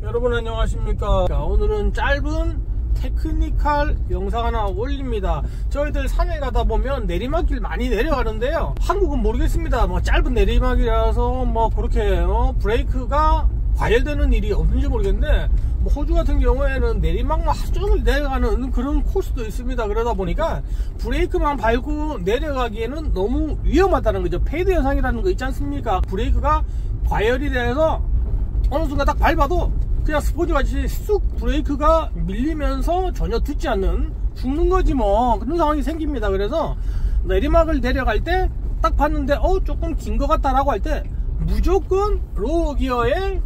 여러분 안녕하십니까. 오늘은 짧은 테크니컬 영상 하나 올립니다. 저희들 산에 가다 보면 내리막길 많이 내려가는데요, 한국은 모르겠습니다. 뭐 짧은 내리막이라서 뭐 그렇게 브레이크가 과열되는 일이 없는지 모르겠는데, 뭐 호주 같은 경우에는 내리막만 하루 종일 내려가는 그런 코스도 있습니다. 그러다 보니까 브레이크만 밟고 내려가기에는 너무 위험하다는 거죠. 페이드 현상이라는 거 있지 않습니까? 브레이크가 과열이 돼서 어느 순간 딱 밟아도 그냥 스포츠같이 쑥 브레이크가 밀리면서 전혀 듣지 않는, 죽는 거지 뭐, 그런 상황이 생깁니다. 그래서 내리막을 내려갈 때 딱 봤는데 조금 긴 것 같다 라고 할 때 무조건 로우 기어에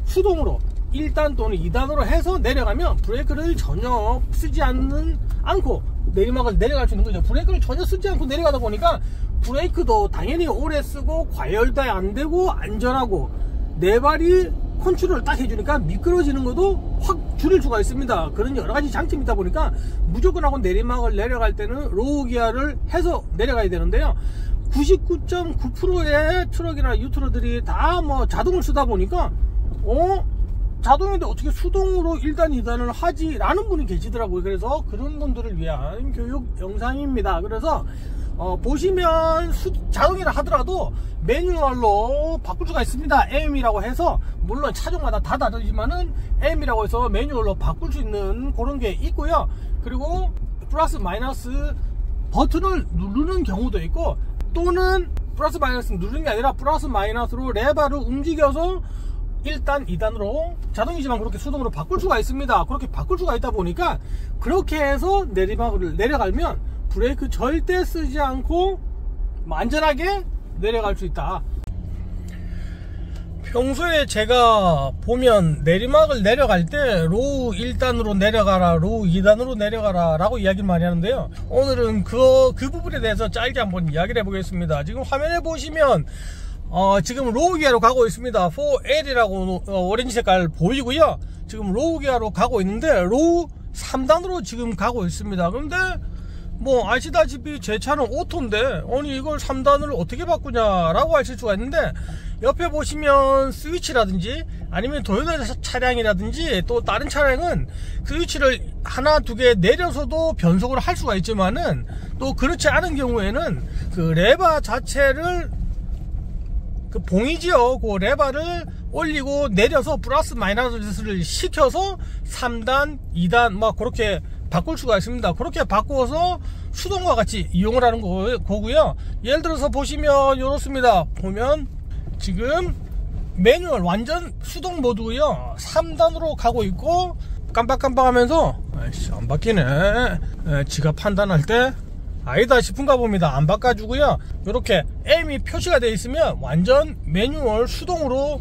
수동으로 1단 또는 2단으로 해서 내려가면 브레이크를 전혀 쓰지 않고 내리막을 내려갈 수 있는 거죠. 브레이크를 전혀 쓰지 않고 내려가다 보니까 브레이크도 당연히 오래 쓰고 과열도 안 되고 안전하고, 네 발이 컨트롤을 딱 해주니까 미끄러지는 것도 확 줄일 수가 있습니다. 그런 여러가지 장점이 있다 보니까 무조건 하고 내리막을 내려갈 때는 로우 기어를 해서 내려가야 되는데요, 99.9%의 트럭이나 유트로들이 다 뭐 자동을 쓰다 보니까 자동인데 어떻게 수동으로 1단 2단을 하지? 라는 분이 계시더라고요. 그래서 그런 분들을 위한 교육 영상입니다. 그래서 보시면 자동이라 하더라도 매뉴얼로 바꿀 수가 있습니다. M이라고 해서, 물론 차종마다 다 다르지만은 M이라고 해서 매뉴얼로 바꿀 수 있는 그런 게 있고요. 그리고 플러스 마이너스 버튼을 누르는 경우도 있고, 또는 플러스 마이너스 누르는 게 아니라 플러스 마이너스로 레버를 움직여서 1단 2단으로 자동이지만 그렇게 수동으로 바꿀 수가 있습니다. 그렇게 바꿀 수가 있다 보니까 그렇게 해서 내리막을 내려가면 브레이크 절대 쓰지 않고 안전하게 내려갈 수 있다. 평소에 제가 보면 내리막을 내려갈 때 로우 1단으로 내려가라, 로우 2단으로 내려가라 라고 이야기를 많이 하는데요, 오늘은 그 부분에 대해서 짧게 한번 이야기를 해보겠습니다. 지금 화면에 보시면 지금 로우 기어로 가고 있습니다. 4L이라고 오렌지 색깔 보이고요. 지금 로우 기어로 가고 있는데 로우 3단으로 지금 가고 있습니다. 그런데 뭐 아시다시피 제 차는 오토인데 아니 이걸 3단으로 어떻게 바꾸냐 라고 하실 수가 있는데, 옆에 보시면 스위치라든지 아니면 도요타 차량이라든지 또 다른 차량은 스위치를 하나 두 개 내려서도 변속을 할 수가 있지만은, 또 그렇지 않은 경우에는 그 레버 자체를, 그 봉이지요, 그 레버를 올리고 내려서 플러스 마이너스를 시켜서 3단 2단 막 그렇게 바꿀 수가 있습니다. 그렇게 바꾸어서 수동과 같이 이용을 하는 거고요. 예를 들어서 보시면 이렇습니다. 보면 지금 매뉴얼 완전 수동 모드고요, 3단으로 가고 있고, 깜빡깜빡 하면서 아이씨 안 바뀌네, 지가 판단할 때 아니다 싶은가 봅니다. 안 바꿔주고요. 이렇게 M이 표시가 되어 있으면 완전 매뉴얼 수동으로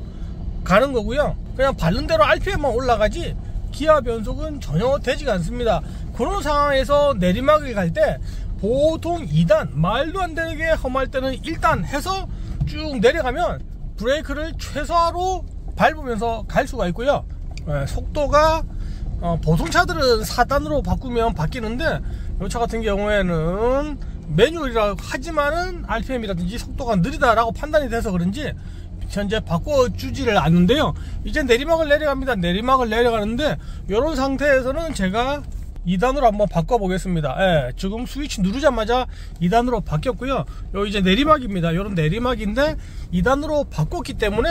가는 거고요. 그냥 바른 대로 RPM만 올라가지 기아 변속은 전혀 되지가 않습니다. 그런 상황에서 내리막을 갈 때 보통 2단, 말도 안 되게 험할 때는 1단 해서 쭉 내려가면 브레이크를 최소화로 밟으면서 갈 수가 있고요. 속도가 보통 차들은 4단으로 바꾸면 바뀌는데, 이 차 같은 경우에는 매뉴얼이라 하지만은 RPM이라든지 속도가 느리다라고 판단이 돼서 그런지 현재 바꿔주지를 않는데요, 이제 내리막을 내려갑니다. 내리막을 내려가는데 이런 상태에서는 제가 2단으로 한번 바꿔 보겠습니다. 지금 스위치 누르자마자 2단으로 바뀌었고요. 요 이제 내리막입니다. 이런 내리막인데 2단으로 바꿨기 때문에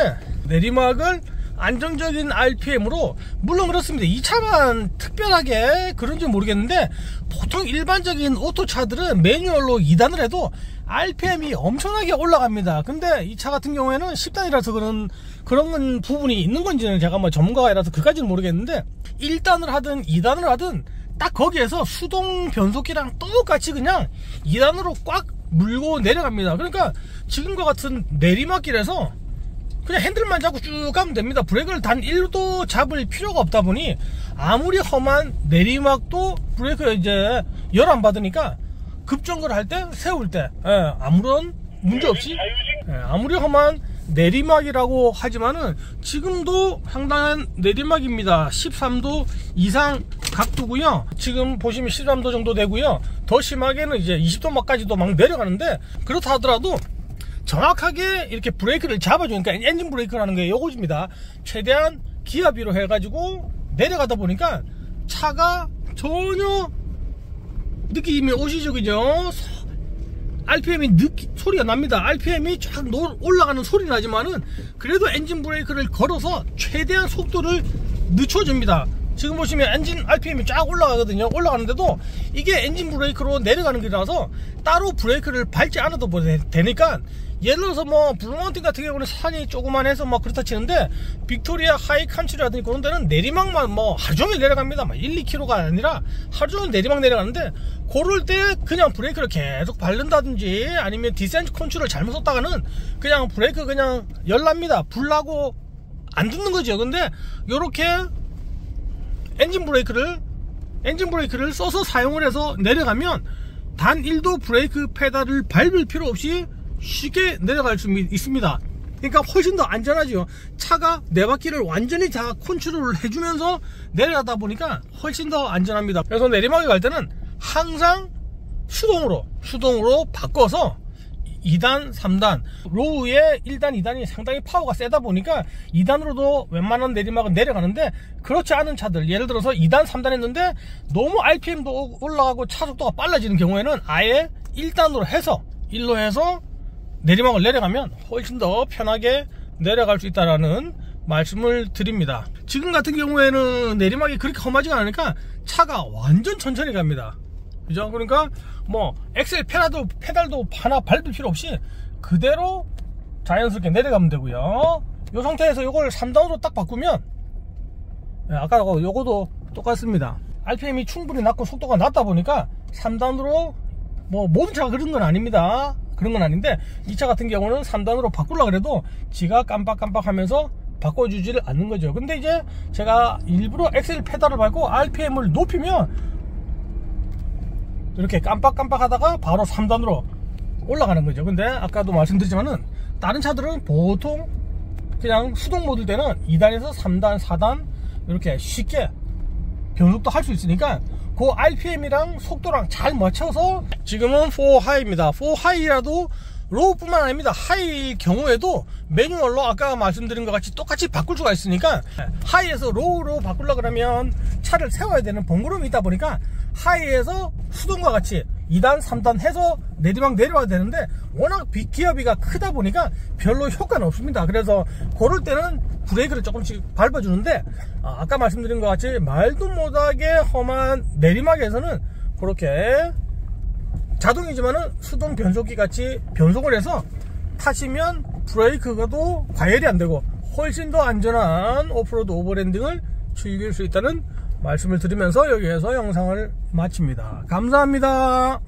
내리막을 안정적인 RPM으로, 물론 그렇습니다. 이 차만 특별하게 그런지 모르겠는데 보통 일반적인 오토차들은 매뉴얼로 2단을 해도 RPM이 엄청나게 올라갑니다. 근데 이 차 같은 경우에는 10단이라서 그런 부분이 있는 건지는 제가 뭐 전문가가 아니라서 그까지는 모르겠는데, 1단을 하든 2단을 하든 딱 거기에서 수동 변속기랑 똑같이 그냥 2단으로 꽉 물고 내려갑니다. 그러니까 지금과 같은 내리막길에서 그냥 핸들만 잡고 쭉 가면 됩니다. 브레이크를 단 1도 잡을 필요가 없다 보니 아무리 험한 내리막도 브레이크 이제 열 안 받으니까 급정거를 할 때, 세울 때 아무런 문제 없이, 아무리 험한 내리막이라고 하지만은 지금도 상당한 내리막입니다. 13도 이상 각도고요. 지금 보시면 13도 정도 되고요. 더 심하게는 이제 20도까지도 막 내려가는데, 그렇다 하더라도 정확하게 이렇게 브레이크를 잡아주니까 엔진 브레이크라는 게 요거입니다. 최대한 기압비로 해가지고 내려가다 보니까 차가 전혀 느낌이 오시죠, 그죠? RPM이 소리가 납니다. RPM이 쫙 올라가는 소리 나지만은 그래도 엔진 브레이크를 걸어서 최대한 속도를 늦춰줍니다. 지금 보시면 엔진 RPM이 쫙 올라가거든요. 올라가는데도 이게 엔진 브레이크로 내려가는 길이라서 따로 브레이크를 밟지 않아도 되니까, 예를 들어서 뭐 블루마운틴 같은 경우는 산이 조그만해서 뭐 그렇다 치는데, 빅토리아 하이 칸츄리라든지 그런 데는 내리막만 뭐 하루종일 내려갑니다. 막 1, 2km가 아니라 하루종일 내리막 내려가는데, 그럴 때 그냥 브레이크를 계속 밟는다든지 아니면 디센트 컨트롤을 잘못 썼다가는 그냥 브레이크 그냥 열납니다. 불나고 안 듣는 거죠. 근데 요렇게 엔진 브레이크를 써서 사용을 해서 내려가면 단 1도 브레이크 페달을 밟을 필요 없이 쉽게 내려갈 수 있습니다. 그러니까 훨씬 더 안전하죠. 차가 네 바퀴를 완전히 다 컨트롤을 해주면서 내려가다 보니까 훨씬 더 안전합니다. 그래서 내리막에 갈 때는 항상 수동으로 바꿔서 2단, 3단, 로우의 1단, 2단이 상당히 파워가 세다 보니까 2단으로도 웬만한 내리막은 내려가는데, 그렇지 않은 차들, 예를 들어서 2단, 3단 했는데 너무 RPM도 올라가고 차속도가 빨라지는 경우에는 아예 1단으로 해서, 1로 해서 내리막을 내려가면 훨씬 더 편하게 내려갈 수 있다는 말씀을 드립니다. 지금 같은 경우에는 내리막이 그렇게 험하지가 않으니까 차가 완전 천천히 갑니다. 그죠? 그러니까 뭐 엑셀 페달도 하나 밟을 필요 없이 그대로 자연스럽게 내려가면 되고요. 이 상태에서 이걸 3단으로 딱 바꾸면, 아까 요거도 똑같습니다. RPM이 충분히 낮고 속도가 낮다 보니까 3단으로, 뭐 모든 차가 그런 건 아닙니다. 그런 건 아닌데, 이 차 같은 경우는 3단으로 바꾸려고 해도 지가 깜빡깜빡 하면서 바꿔주지를 않는 거죠. 근데 이제 제가 일부러 엑셀 페달을 밟고 RPM을 높이면 이렇게 깜빡깜빡 하다가 바로 3단으로 올라가는 거죠. 근데 아까도 말씀드렸지만은 다른 차들은 보통 그냥 수동 모드일 때는 2단에서 3단, 4단 이렇게 쉽게 변속도 할 수 있으니까 그 RPM이랑 속도랑 잘 맞춰서, 지금은 4하이입니다. 4하이라도 로우뿐만 아닙니다. 하이일 경우에도 매뉴얼로 아까 말씀드린 것 같이 똑같이 바꿀 수가 있으니까, 하이에서 로우로 바꾸려고 그러면 차를 세워야 되는 번거로움이 있다 보니까 하이에서 수동과 같이 2단, 3단 해서 내리막 내려와야 되는데, 워낙 기어비가 크다 보니까 별로 효과는 없습니다. 그래서 그럴 때는 브레이크를 조금씩 밟아주는데, 아까 말씀드린 것 같이 말도 못하게 험한 내리막에서는 그렇게 자동이지만은 수동 변속기 같이 변속을 해서 타시면 브레이크가도 과열이 안 되고 훨씬 더 안전한 오프로드 오버랜딩을 즐길 수 있다는 말씀을 드리면서 여기에서 영상을 마칩니다. 감사합니다.